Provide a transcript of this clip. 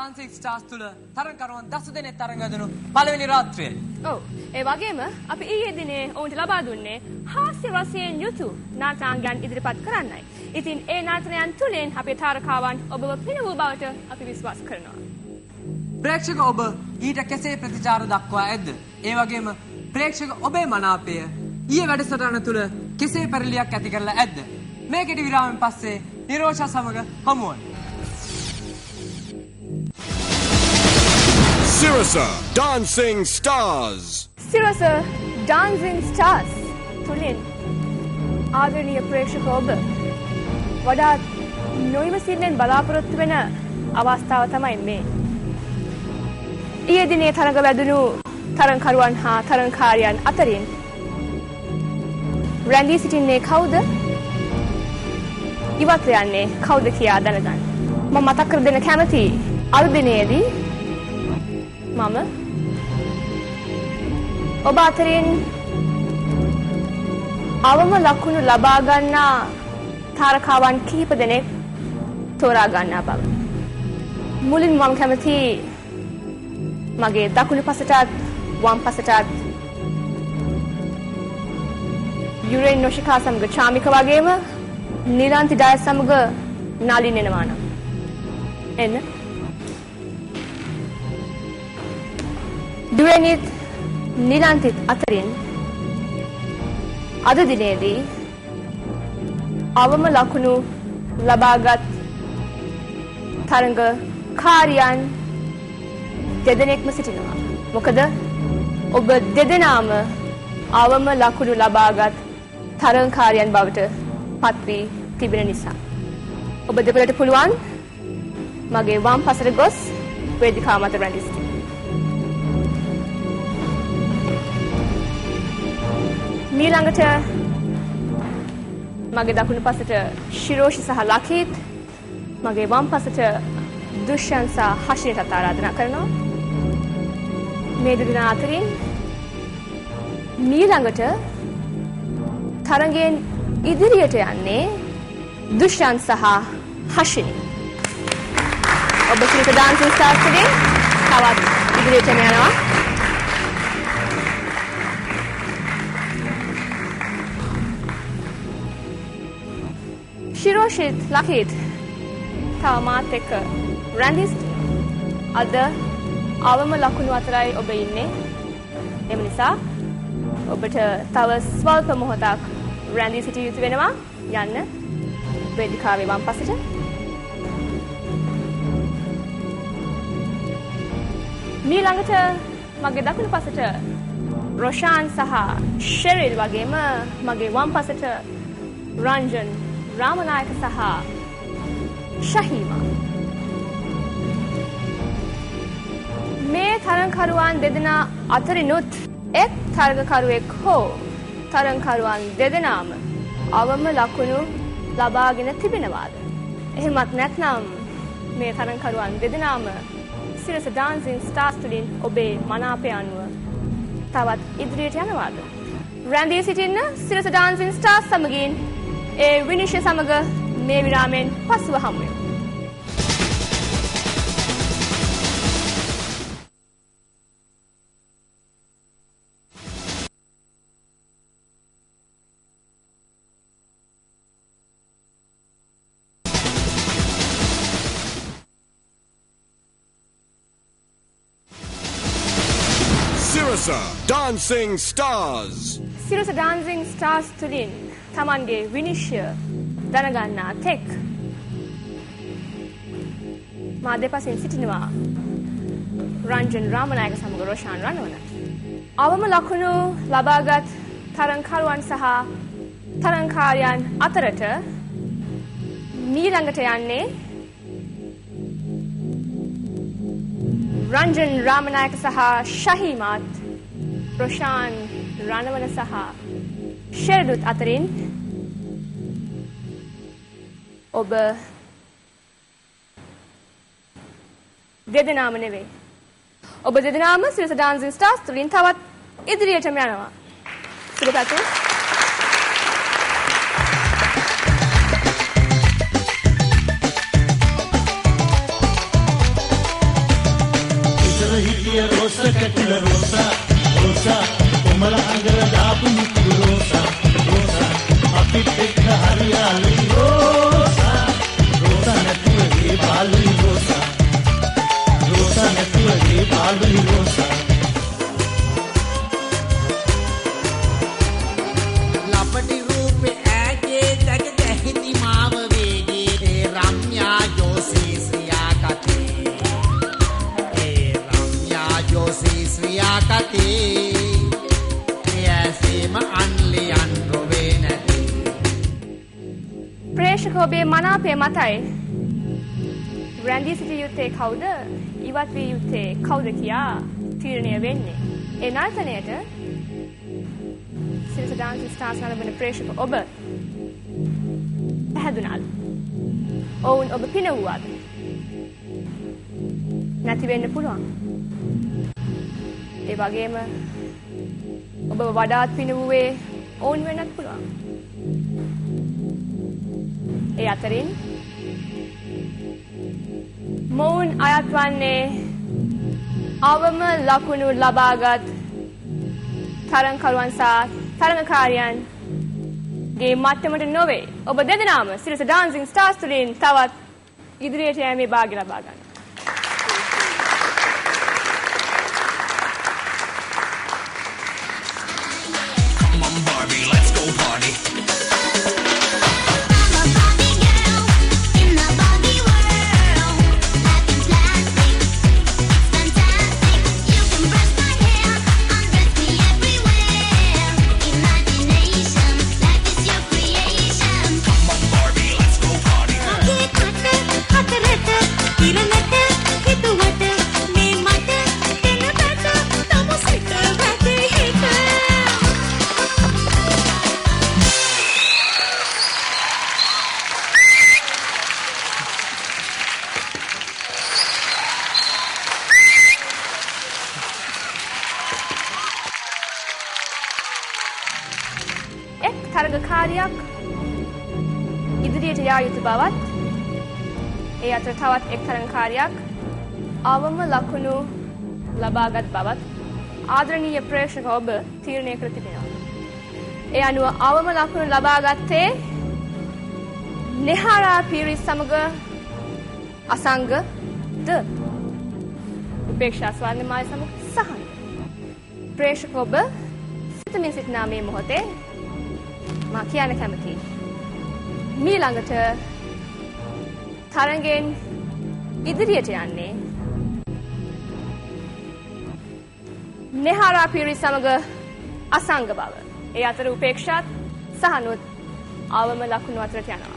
Dancing Stars තුල තරඟකරුවන් 10 දෙනෙක් තරඟ යදෙනු පළවෙනි රාත්‍රියේ. ඔව්. ඒ වගේම අපි ඊයේ දිනේ ඔවුන්ට ලබා දුන්නේ හාස්‍ය රසයෙන් යුතු නාට්‍යාංගයන් ඉදිරිපත් කරන්නයි. ඉතින් ඒ නාට්‍යයන් තුලින් අපේ තාරකාවන් ඔබව පිනවූ බවට අපි විශ්වාස කරනවා. ප්‍රේක්ෂක ඔබ ඊට කෙසේ ප්‍රතිචාර දක්වා ඇද්ද? ඒ වගේම ප්‍රේක්ෂක ඔබේ මනාපය ඊයේ වැඩසටහන තුල කෙසේ පරිලියක් ඇති කරලා ඇද්ද? මේ කෙටි විරාමයෙන් පස්සේ නිරෝෂා සමග හමුවන්න. Sirasa Dancing Stars. Sirasa Dancing Stars තුලින් ආදරණීය ප්‍රේක්ෂක ඔබ වඩාත් නොයිවසිල්ලෙන් බලාපොරොත්තු වෙන අවස්ථාව තමයි මේ. ඊයේ දිනේ තරඟ වැදුණු තරඟකරුවන් හා තරඟකාරයන් අතරින් රැඳී සිටින්නේ කවුද? ඉවත් යන්නේ කවුද කියා දැනගන්න. මම මතක් කර දෙන්න කැමතියි අද දිනේදී මම ඔබ අතරින් අවම ලකුණු ලබා ගන්නා තාරකාවන් කිහිප දෙනෙක් තෝරා ගන්නා බව. මුලින්ම මම කැමතියි මගේ දකුණු පසටත් වම් පසටත් යුරේන් නොෂිකා සමග චාමික වගේම නිලාන්ති ඩයස් සමග නලින් එනවා නම් එන්න. දුරේනිත් නිලාන්තිත් අතරින් අද දිනේදී අවම ලකුණු ලබාගත් තරඟකාරයන් දෙදෙනෙක්ම සිටිනවා. මොකද ඔබ දෙදෙනාම අවම ලකුණු ලබාගත් තරඟකාරයන් බවට පත් වී තිබෙන නිසා. ඔබ දෙපළට පුළුවන් මගේ වම් පසට ගොස් වේදිකාව මත රැඳී සිටින්න. මීළඟට මගේ දකුණු පසට ශිරෝෂි සහ ලකීත්, මගේ වම් පසට දුෂ්යන් සහ හෂිනටත් ආරාධනා කරනවා. මේ දෙදෙනා අතරින් මීළඟට තරඟයෙන් ඉදිරියට යන්නේ දුෂ්යන් සහ හෂිනි. ඔබ ශ්‍රීක ඩාන්සින් ස්ටාර්ස් තුලින් තවත් ඉදිරියට යනවා. ශිරෝෂිත් ලකීත් තව මාත් එක්ක රැඳී සිටිනවා. අද අවම ලකුණු අතරයි ඔබ ඉන්නේ. එම නිසා ඔබට තව ස්වල්ප මොහොතක් රැඳී සිටිය යුතු වෙනවා. යන්න වේදිකාවේ වම් පසට. මීළඟට මගේ දකුණු පසට රොෂාන් සහ ෂෙරිල් වගේම මගේ වම් පසට රංජන් රාමනායක සහ ශහීමා. මේ තරඟකරුවන් දෙදෙනා අතරිනුත් එක් තරඟකරුවෙක් හෝ තරඟකරුවන් දෙදෙනාම අවම ලකුණු ලබාගෙන තිබෙනවාද? එහෙමත් නැත්නම් මේ තරඟකරුවන් දෙදෙනාම Sirasa Dancing Stars තුලින් ඔබේ මනාපය අනුව තවත් ඉදිරියට යනවාද? රැඳී සිටින්න Sirasa Dancing Stars සමගින් ඒ විනිශ්චය සමග මේ විරාමයෙන් පසුව හමු වෙමු. Sirasa Dancing Stars. Sirasa Dancing Stars තුලින් තමන්ගේ විනිශ්චය දැනගන්නා තෙක් මා දෙපසින් සිටිනවා රංජන් රාමනායක සමග රොෂාන් රණවන. අවම ලකුණු ලබාගත් තරඟකරුවන් සහ තරඟකාරයන් අතරට මීළඟට යන්නේ රංජන් රාමනායක සහ ශහීමාත්, රොෂාන් රණවන සහ ෂෙරිදුත් අතරින් ඔබ දෙදෙනාම නෙවෙයි. ඔබ දෙදෙනාම Sirasa Dancing Stars තුලින් තවත් ඉදිරියටම යනවා. සුබපැතුම්. යාළුයි රෝසා ලපටි රූපේ ඈගේ දැක දැහිති මාව වේගේ රම්‍යා ජෝසී ශ්‍රියා කතේ රම්‍යා ජෝසී ශ්‍රියා කතේ එයසීම අන්ලියන් රොවේ නැති ප්‍රේක්ෂක ඔබේ මනාපය මතයි රැන්ඩී සිටි යුත්තේ කවුද ඉවත් වී යුත්තේ කවුද කියා තීරණය වෙන්නේ ඒ නර්තනයට සිරිස ඩාන්සින් ස්ටාර්ස් නරඹන ප්‍රේක්ෂක ඔබ පැහැදුනාද ඔවුන් ඔබ පිනවුවාද නැති වෙන්න පුළුවන් ඒ වගේම ඔබ වඩාත් පිනවුවේ ඔවුන් වෙන්නත් පුළුවන් ඒ අතරින් මොවුන් අයත් වන්නේ අවම ලකුණු ලබාගත් තරංකරුවන් සහ තරඟකාරියන්ගේ මට්ටමට නොවේ ඔබ දෙදෙනාම සිරිස ඩාන්සින් ස්ටාර්ස් තුළින් තවත් ඉදිරියට යෑමේ භාග්‍ය ලබා ගන්න. තරඟකාරියක් ඉදිරියට යා යුතු බවත් ඒ අතර තවත් එක් තරඟකාරියක් අවම ලකුණු ලබාගත් බවත් ආදරණීය ප්‍රේක්ෂක ඔබ තීරණය කර තිබෙනවා. ඒ අනුව අවම ලකුණු ලබාගත්තේ නෙහාරා පීරිස් සමග අසංග ද උපේක්ෂා ස්වර්ණමාලි සමග සහන්. ප්‍රේක්ෂක ඔබ සිතමින් සිටිනා මේ මොහොතේ මා කියන්න කැමතියි. මීළඟට තරගෙන් ඉදිරියට යන්නේ නෙහාරා පීරිස් සමග අසංග බව. ඒ අතර උපේක්ෂාත් සහනුත් අවම ලකුණු අතරට යනවා.